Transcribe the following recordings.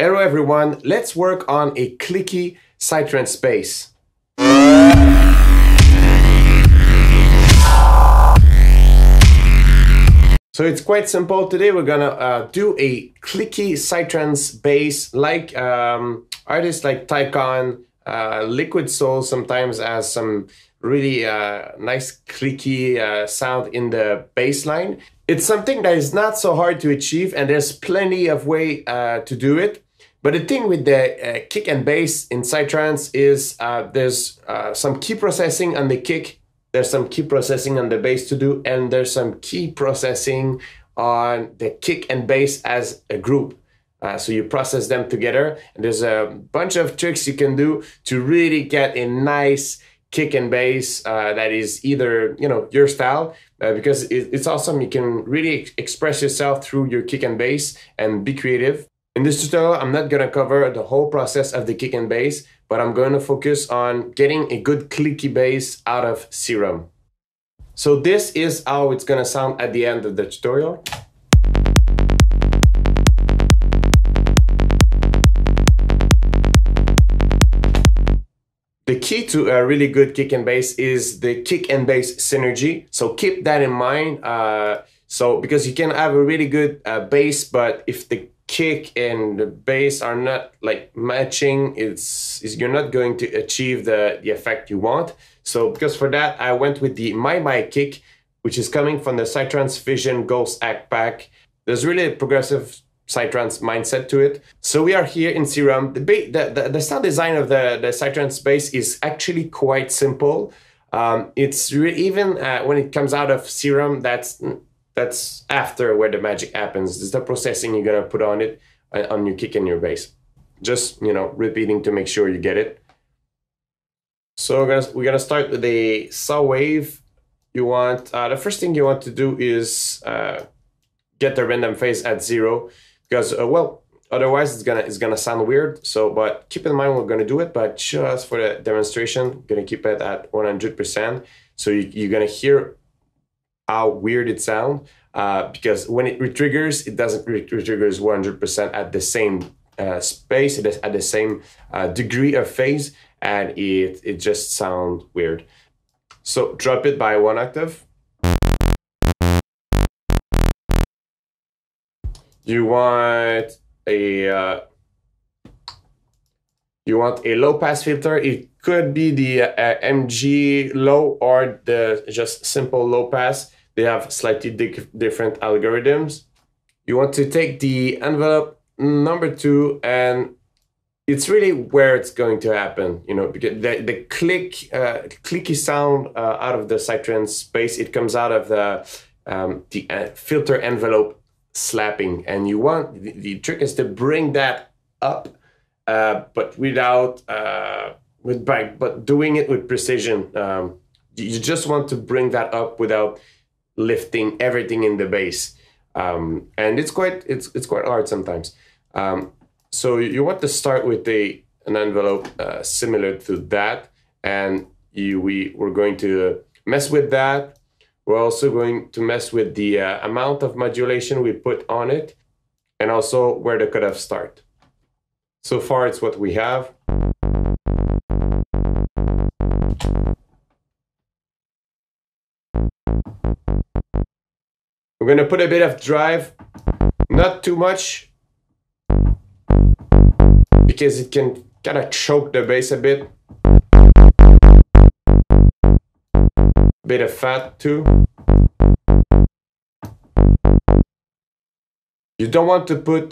Hello everyone, let's work on a clicky Psytrance bass. So it's quite simple. Today we're gonna do a clicky Psytrance bass like artists like Tycon, Liquid Soul sometimes has some really nice clicky sound in the bass line. It's something that is not so hard to achieve and there's plenty of way to do it. But the thing with the kick and bass in Psytrance is there's some key processing on the kick, there's some key processing on the bass to do, and there's some key processing on the kick and bass as a group. So you process them together, and there's a bunch of tricks you can do to really get a nice kick and bass that is either, you know, your style, because it's awesome. You can really express yourself through your kick and bass and be creative. In this tutorial, I'm not going to cover the whole process of the kick and bass, but I'm going to focus on getting a good clicky bass out of Serum. So this is how it's going to sound at the end of the tutorial. The key to a really good kick and bass is the kick and bass synergy. So keep that in mind. Because you can have a really good bass, but if the kick and the bass are not like matching, you're not going to achieve the effect you want. So because for that, I went with the My kick, which is coming from the Psytrance Vision Ghost Act pack. There's really a progressive Psytrance mindset to it. So we are here in Serum. The sound design of the Psytrance bass is actually quite simple. It's even when it comes out of Serum, that's after where the magic happens. It's the processing you're gonna put on it, on your kick and your bass. Just, you know, repeating to make sure you get it. So we're gonna start with a saw wave. You want the first thing you want to do is get the random phase at 0, because well, otherwise it's gonna sound weird. So, but keep in mind we're gonna do it, but just for the demonstration, I'm gonna keep it at 100%. So you're gonna hear how weird it sounds, because when it retriggers, it doesn't retriggers 100% at the same space, it is at the same degree of phase, and it just sounds weird. So drop it by 1 octave. You want a low pass filter. It could be the MG low or the just simple low pass. They have slightly different algorithms. You want to take the envelope number 2, and it's really where it's going to happen. You know, because the clicky sound out of the Psytrance bass, it comes out of the filter envelope slapping, and you want the trick is to bring that up, but without but doing it with precision. You just want to bring that up without lifting everything in the bass, and it's quite hard sometimes. So you want to start with an envelope similar to that, and we're going to mess with that. We're also going to mess with the amount of modulation we put on it, and also where the cutoffs start. So far, it's what we have. We're going to put a bit of drive, not too much, because it can kind of choke the bass a bit. Bit of fat too. You don't want to put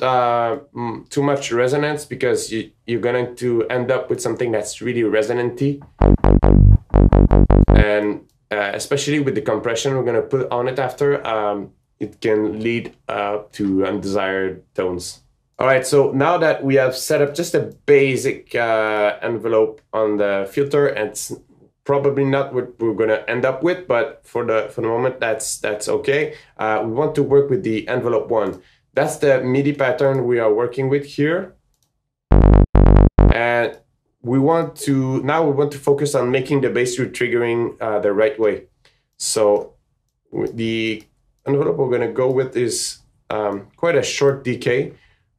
too much resonance, because you're going to end up with something that's really resonant-y. And especially with the compression we're going to put on it after, it can lead to undesired tones. All right, so now that we have set up just a basic envelope on the filter, and it's probably not what we're gonna end up with, but for the moment, that's okay. We want to work with the envelope 1. That's the MIDI pattern we are working with here, and we want to focus on making the bass triggering the right way. So the envelope we're gonna go with is quite a short decay.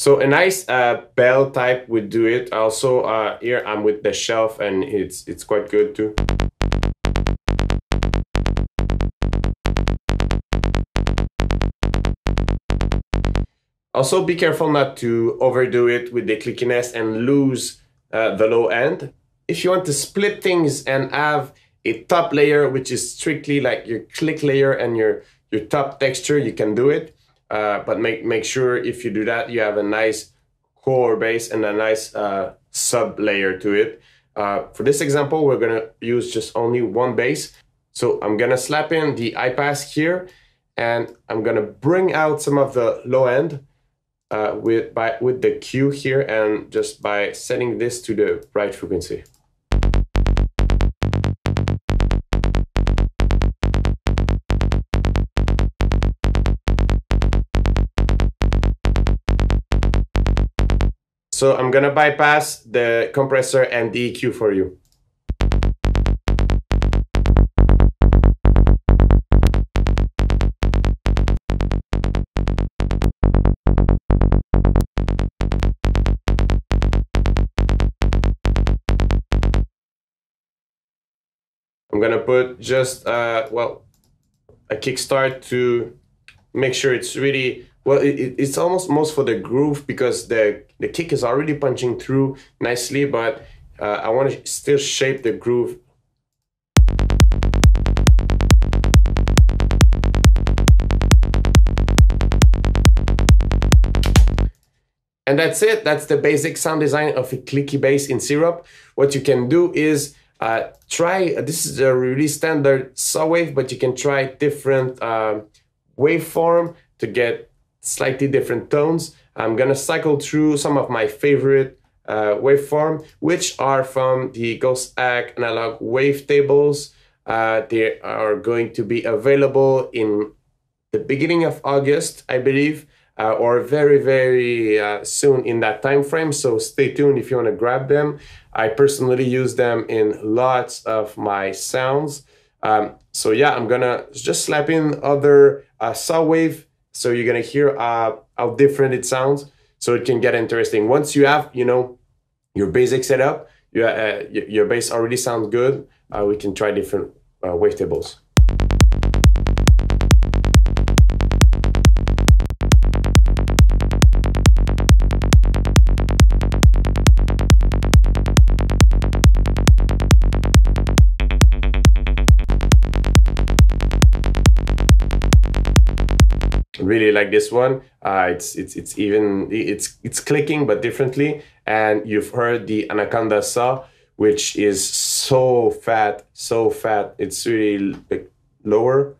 So a nice bell type would do it. Also, here I'm with the shelf, and it's quite good too. Also, be careful not to overdo it with the clickiness and lose the low end. If you want to split things and have a top layer, which is strictly like your click layer and your top texture, you can do it. But make sure if you do that, you have a nice core bass and a nice sub layer to it. For this example, we're gonna use just only one bass. So I'm gonna slap in the high pass here, and I'm gonna bring out some of the low end with the Q here, and just by setting this to the right frequency. So I'm gonna bypass the compressor and the EQ for you. I'm gonna put just, well, a kickstart to make sure it's really, well, it's almost most for the groove, because the kick is already punching through nicely, but I want to still shape the groove. And that's it. That's the basic sound design of a clicky bass in Serum. What you can do is this is a really standard saw wave, but you can try different waveform to get slightly different tones. I'm gonna cycle through some of my favorite waveform, which are from the Ghost Hack analog Wavetables. They are going to be available in the beginning of August, I believe, or very soon in that time frame. So stay tuned if you want to grab them. I personally use them in lots of my sounds. So yeah, I'm gonna just slap in other saw wave, so you're gonna hear how different it sounds, so it can get interesting. Once you have, you know, your basic setup, your bass already sounds good, we can try different wavetables. Really like this one. It's clicking but differently, and you've heard the Anaconda saw, which is so fat. It's really like lower.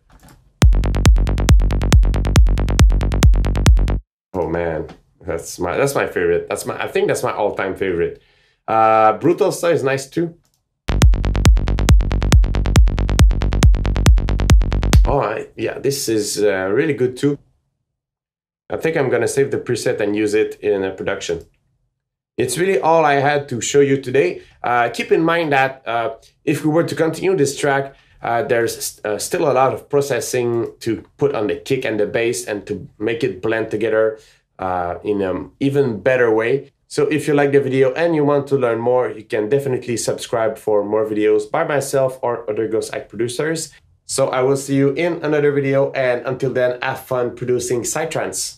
Oh man, that's my favorite. I think that's my all-time favorite. Brutal saw is nice too. Oh yeah, this is really good too. I think I'm gonna save the preset and use it in a production. It's really all I had to show you today. Keep in mind that if we were to continue this track, there's still a lot of processing to put on the kick and the bass, and to make it blend together in an even better way. So if you like the video and you want to learn more, you can definitely subscribe for more videos by myself or other Ghost Hack producers. So I will see you in another video, and until then, have fun producing Psytrance.